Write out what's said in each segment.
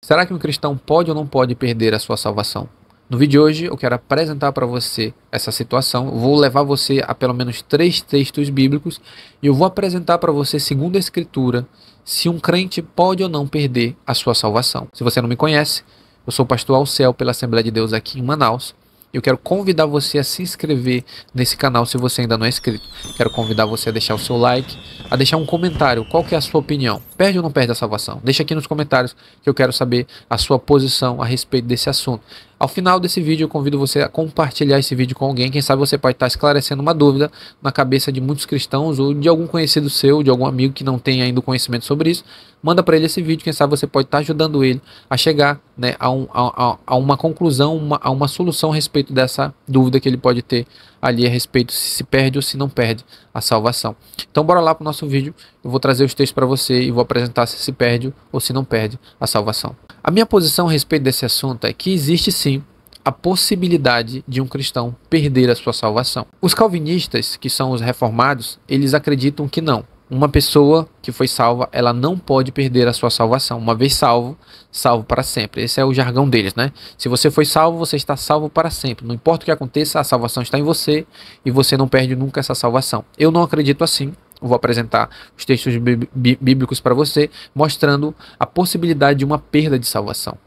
Será que um cristão pode ou não pode perder a sua salvação? No vídeo de hoje eu quero apresentar para você essa situação. Eu vou levar você a pelo menos 3 textos bíblicos e eu vou apresentar para você, segundo a Escritura, se um crente pode ou não perder a sua salvação. Se você não me conhece, eu sou o pastor Alceu pela Assembleia de Deus aqui em Manaus. Eu quero convidar você a se inscrever nesse canal se você ainda não é inscrito. Quero convidar você a deixar o seu like, a deixar um comentário. Qual que é a sua opinião? Perde ou não perde a salvação? Deixa aqui nos comentários que eu quero saber a sua posição a respeito desse assunto. Ao final desse vídeo eu convido você a compartilhar esse vídeo com alguém. Quem sabe você pode estar esclarecendo uma dúvida na cabeça de muitos cristãos ou de algum conhecido seu, de algum amigo que não tem ainda conhecimento sobre isso. Manda para ele esse vídeo, quem sabe você pode estar ajudando ele a chegar, né, a uma conclusão, a uma solução a respeito dessa dúvida que ele pode ter ali a respeito se perde ou se não perde a salvação. Então bora lá para o nosso vídeo, eu vou trazer os textos para você e vou apresentar se perde ou se não perde a salvação. A minha posição a respeito desse assunto é que existe sim a possibilidade de um cristão perder a sua salvação. Os calvinistas, que são os reformados, eles acreditam que não. Uma pessoa que foi salva, ela não pode perder a sua salvação. Uma vez salvo, salvo para sempre. Esse é o jargão deles, né? Se você foi salvo, você está salvo para sempre. Não importa o que aconteça, a salvação está em você e você não perde nunca essa salvação. Eu não acredito assim. Eu vou apresentar os textos bíblicos para você, mostrando a possibilidade de uma perda de salvação.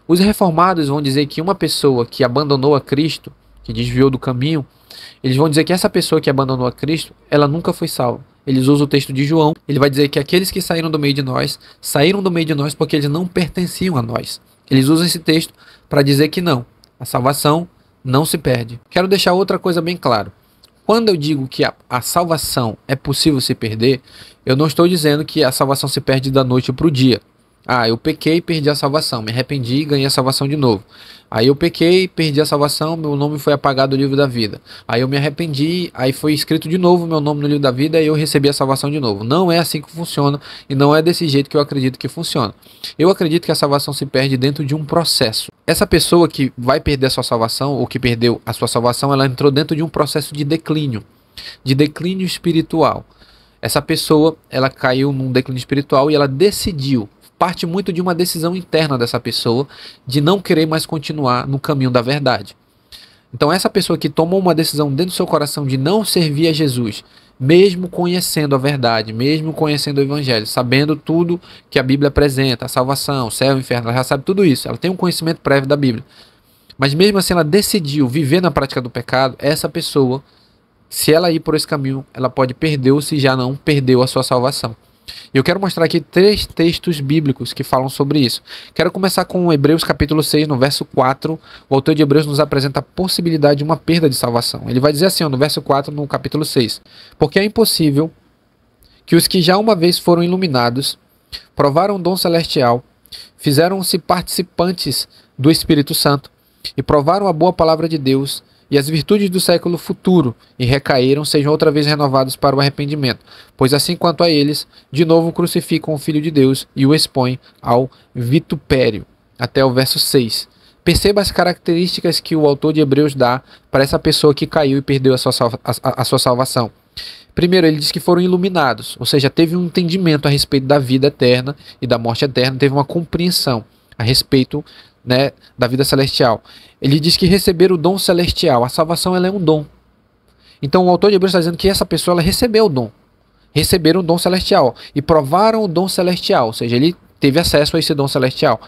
Os reformados vão dizer que uma pessoa que abandonou a Cristo, que desviou do caminho, eles vão dizer que essa pessoa que abandonou a Cristo, ela nunca foi salva. Eles usam o texto de João, ele vai dizer que aqueles que saíram do meio de nós, saíram do meio de nós porque eles não pertenciam a nós. Eles usam esse texto para dizer que não, a salvação não se perde. Quero deixar outra coisa bem clara. Quando eu digo que a salvação é possível se perder, eu não estou dizendo que a salvação se perde da noite para o dia. Ah, eu pequei e perdi a salvação, me arrependi e ganhei a salvação de novo. Aí eu pequei, perdi a salvação, meu nome foi apagado do livro da vida. Aí eu me arrependi, aí foi escrito de novo meu nome no livro da vida e eu recebi a salvação de novo. Não é assim que funciona e não é desse jeito que eu acredito que funciona. Eu acredito que a salvação se perde dentro de um processo. Essa pessoa que vai perder a sua salvação ou que perdeu a sua salvação, ela entrou dentro de um processo de declínio espiritual. Essa pessoa, ela caiu num declínio espiritual e ela decidiu, parte muito de uma decisão interna dessa pessoa de não querer mais continuar no caminho da verdade. Então essa pessoa que tomou uma decisão dentro do seu coração de não servir a Jesus, mesmo conhecendo a verdade, mesmo conhecendo o Evangelho, sabendo tudo que a Bíblia apresenta, a salvação, o céu, o inferno, ela já sabe tudo isso, ela tem um conhecimento prévio da Bíblia. Mas mesmo assim ela decidiu viver na prática do pecado, essa pessoa, se ela ir por esse caminho, ela pode perder ou se já não perdeu a sua salvação. Eu quero mostrar aqui 3 textos bíblicos que falam sobre isso. Quero começar com Hebreus capítulo 6, no verso 4. O autor de Hebreus nos apresenta a possibilidade de uma perda de salvação. Ele vai dizer assim, no verso 4, no capítulo 6. Porque é impossível que os que já uma vez foram iluminados, provaram o dom celestial, fizeram-se participantes do Espírito Santo e provaram a boa palavra de Deus e as virtudes do século futuro, e recaíram, sejam outra vez renovados para o arrependimento. Pois assim quanto a eles, de novo crucificam o Filho de Deus e o expõem ao vitupério. Até o verso 6. Perceba as características que o autor de Hebreus dá para essa pessoa que caiu e perdeu a sua salvação. Primeiro, ele diz que foram iluminados, ou seja, teve um entendimento a respeito da vida eterna e da morte eterna, teve uma compreensão a respeito, né, da vida celestial. Ele diz que receberam o dom celestial. A salvação, ela é um dom. Então o autor de Hebreus está dizendo que essa pessoa, ela recebeu o dom. Receberam o dom celestial e provaram o dom celestial, ou seja, ele teve acesso a esse dom celestial.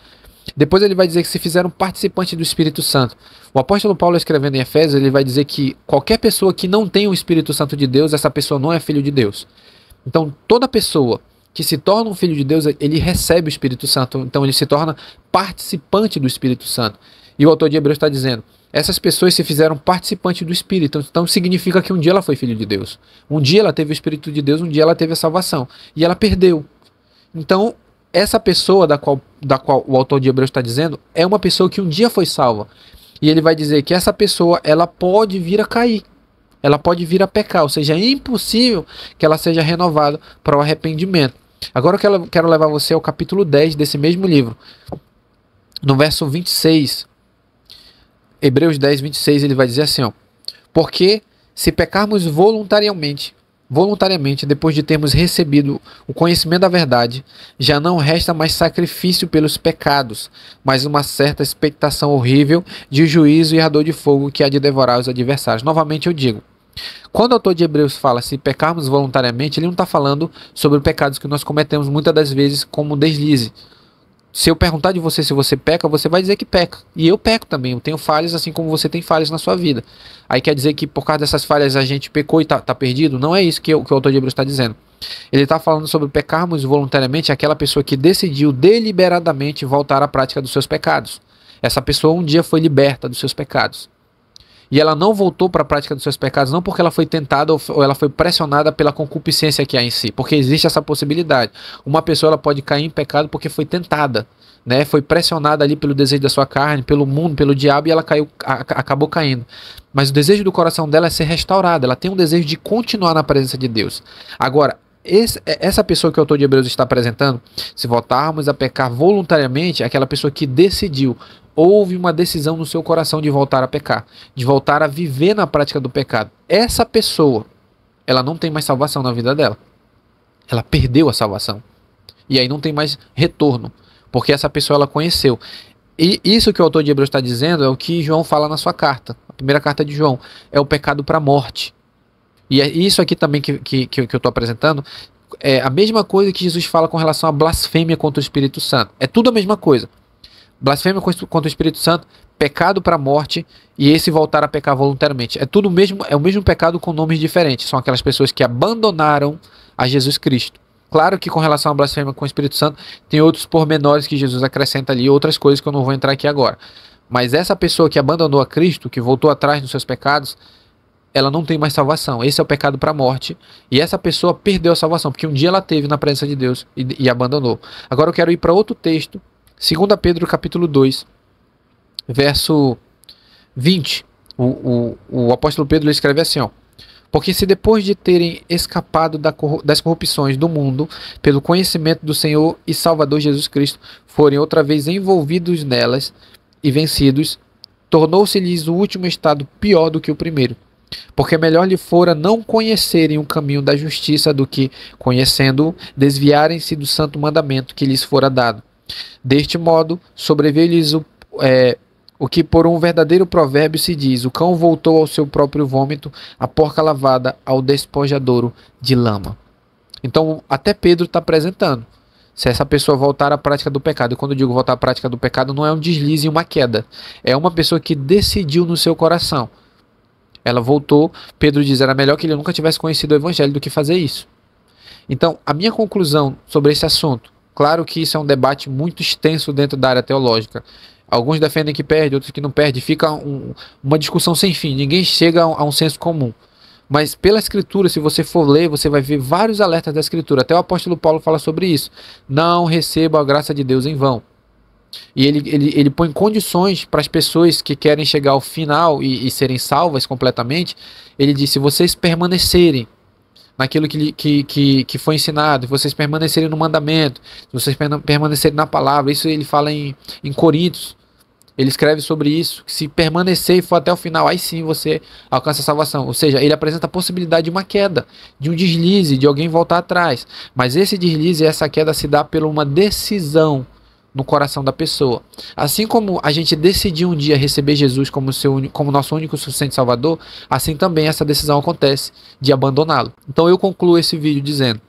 Depois ele vai dizer que se fizeram participantes do Espírito Santo. O apóstolo Paulo, escrevendo em Efésios, ele vai dizer que qualquer pessoa que não tem o Espírito Santo de Deus, essa pessoa não é filho de Deus. Então toda pessoa que se torna um filho de Deus, ele recebe o Espírito Santo, então ele se torna participante do Espírito Santo. E o autor de Hebreus está dizendo, essas pessoas se fizeram participantes do Espírito, então significa que um dia ela foi filho de Deus. Um dia ela teve o Espírito de Deus, um dia ela teve a salvação, e ela perdeu. Então, essa pessoa da qual o autor de Hebreus está dizendo, é uma pessoa que um dia foi salva. E ele vai dizer que essa pessoa, ela pode vir a cair. Ela pode vir a pecar, ou seja, é impossível que ela seja renovada para o arrependimento. Agora eu quero levar você ao capítulo 10 desse mesmo livro. No verso 26, Hebreus 10, 26, ele vai dizer assim, ó, porque se pecarmos voluntariamente, voluntariamente, depois de termos recebido o conhecimento da verdade, já não resta mais sacrifício pelos pecados, mas uma certa expectação horrível de juízo e ardor de fogo que há de devorar os adversários. Novamente eu digo, quando o autor de Hebreus fala se pecarmos voluntariamente, ele não está falando sobre pecados que nós cometemos muitas das vezes como deslize. Se eu perguntar de você se você peca, você vai dizer que peca. E eu peco também, eu tenho falhas assim como você tem falhas na sua vida. Aí quer dizer que por causa dessas falhas a gente pecou e tá perdido? Não é isso que o autor de Hebreus está dizendo. Ele está falando sobre pecarmos voluntariamente aquela pessoa que decidiu deliberadamente voltar à prática dos seus pecados. Essa pessoa um dia foi liberta dos seus pecados. E ela não voltou para a prática dos seus pecados, não porque ela foi tentada ou ela foi pressionada pela concupiscência que há em si, porque existe essa possibilidade. Uma pessoa ela pode cair em pecado porque foi tentada, né? Foi pressionada ali pelo desejo da sua carne, pelo mundo, pelo diabo, e ela acabou caindo. Mas o desejo do coração dela é ser restaurada, ela tem um desejo de continuar na presença de Deus. Agora, essa pessoa que o autor de Hebreus está apresentando, se voltarmos a pecar voluntariamente, é aquela pessoa que decidiu, houve uma decisão no seu coração de voltar a pecar, de voltar a viver na prática do pecado. Essa pessoa, ela não tem mais salvação na vida dela. Ela perdeu a salvação. E aí não tem mais retorno, porque essa pessoa ela conheceu. E isso que o autor de Hebreus está dizendo é o que João fala na sua carta. A primeira carta de João é o pecado para a morte. E é isso aqui também que eu estou apresentando é a mesma coisa que Jesus fala com relação à blasfêmia contra o Espírito Santo. É tudo a mesma coisa. Blasfêmia contra o Espírito Santo, pecado para a morte e esse voltar a pecar voluntariamente. É tudo mesmo, é o mesmo pecado com nomes diferentes. São aquelas pessoas que abandonaram a Jesus Cristo. Claro que com relação à blasfêmia com o Espírito Santo, tem outros pormenores que Jesus acrescenta ali, outras coisas que eu não vou entrar aqui agora. Mas essa pessoa que abandonou a Cristo, que voltou atrás nos seus pecados, ela não tem mais salvação. Esse é o pecado para a morte. E essa pessoa perdeu a salvação, porque um dia ela teve na presença de Deus e abandonou. Agora eu quero ir para outro texto, 2 Pedro capítulo 2, verso 20. O apóstolo Pedro escreve assim, ó: porque se depois de terem escapado das corrupções do mundo, pelo conhecimento do Senhor e Salvador Jesus Cristo, forem outra vez envolvidos nelas e vencidos, tornou-se-lhes o último estado pior do que o primeiro. Porque melhor lhe fora não conhecerem o caminho da justiça do que, conhecendo-o, desviarem-se do santo mandamento que lhes fora dado. Deste modo, sobreveio-lhes o que por um verdadeiro provérbio se diz: o cão voltou ao seu próprio vômito, a porca lavada ao despojadouro de lama. Então, até Pedro está apresentando. Se essa pessoa voltar à prática do pecado, e quando eu digo voltar à prática do pecado, não é um deslize e uma queda. É uma pessoa que decidiu no seu coração. Ela voltou, Pedro diz, era melhor que ele nunca tivesse conhecido o evangelho do que fazer isso. Então, a minha conclusão sobre esse assunto, claro que isso é um debate muito extenso dentro da área teológica. Alguns defendem que perde, outros que não perde. Fica uma discussão sem fim. Ninguém chega a um senso comum. Mas pela Escritura, se você for ler, você vai ver vários alertas da Escritura. Até o apóstolo Paulo fala sobre isso. Não receba a graça de Deus em vão. E ele põe condições para as pessoas que querem chegar ao final e serem salvas completamente. Ele diz: se vocês permanecerem naquilo que foi ensinado, se vocês permanecerem no mandamento, se vocês permanecerem na palavra, isso ele fala em Coríntios, ele escreve sobre isso, que se permanecer e for até o final, aí sim você alcança a salvação. Ou seja, ele apresenta a possibilidade de uma queda, de um deslize, de alguém voltar atrás, mas esse deslize e essa queda se dá por uma decisão no coração da pessoa. Assim como a gente decidiu um dia receber Jesus como nosso único e suficiente Salvador, assim também essa decisão acontece de abandoná-lo. Então eu concluo esse vídeo dizendo: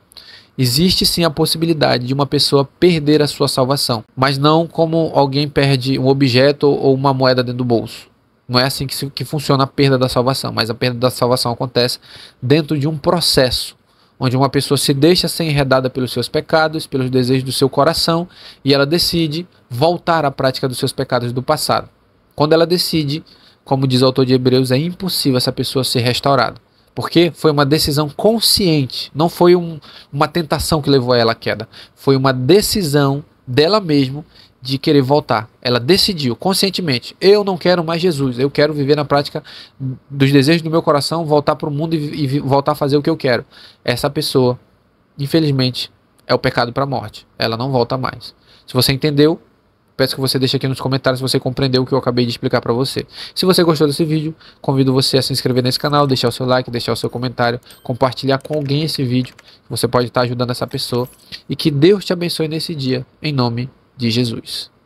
existe sim a possibilidade de uma pessoa perder a sua salvação, mas não como alguém perde um objeto ou uma moeda dentro do bolso. Não é assim que funciona a perda da salvação, mas a perda da salvação acontece dentro de um processo onde uma pessoa se deixa ser enredada pelos seus pecados, pelos desejos do seu coração, e ela decide voltar à prática dos seus pecados do passado. Quando ela decide, como diz o autor de Hebreus, é impossível essa pessoa ser restaurada, porque foi uma decisão consciente, não foi uma tentação que levou ela à queda, foi uma decisão dela mesma de querer voltar. Ela decidiu conscientemente: eu não quero mais Jesus, eu quero viver na prática dos desejos do meu coração, voltar para o mundo e voltar a fazer o que eu quero. Essa pessoa, infelizmente, é o pecado para a morte. Ela não volta mais. Se você entendeu, Peço que você deixe aqui nos comentários se você compreendeu o que eu acabei de explicar para você. Se você gostou desse vídeo, convido você a se inscrever nesse canal, deixar o seu like, deixar o seu comentário, compartilhar com alguém esse vídeo. Você pode estar ajudando essa pessoa. E que Deus te abençoe nesse dia, em nome de Jesus.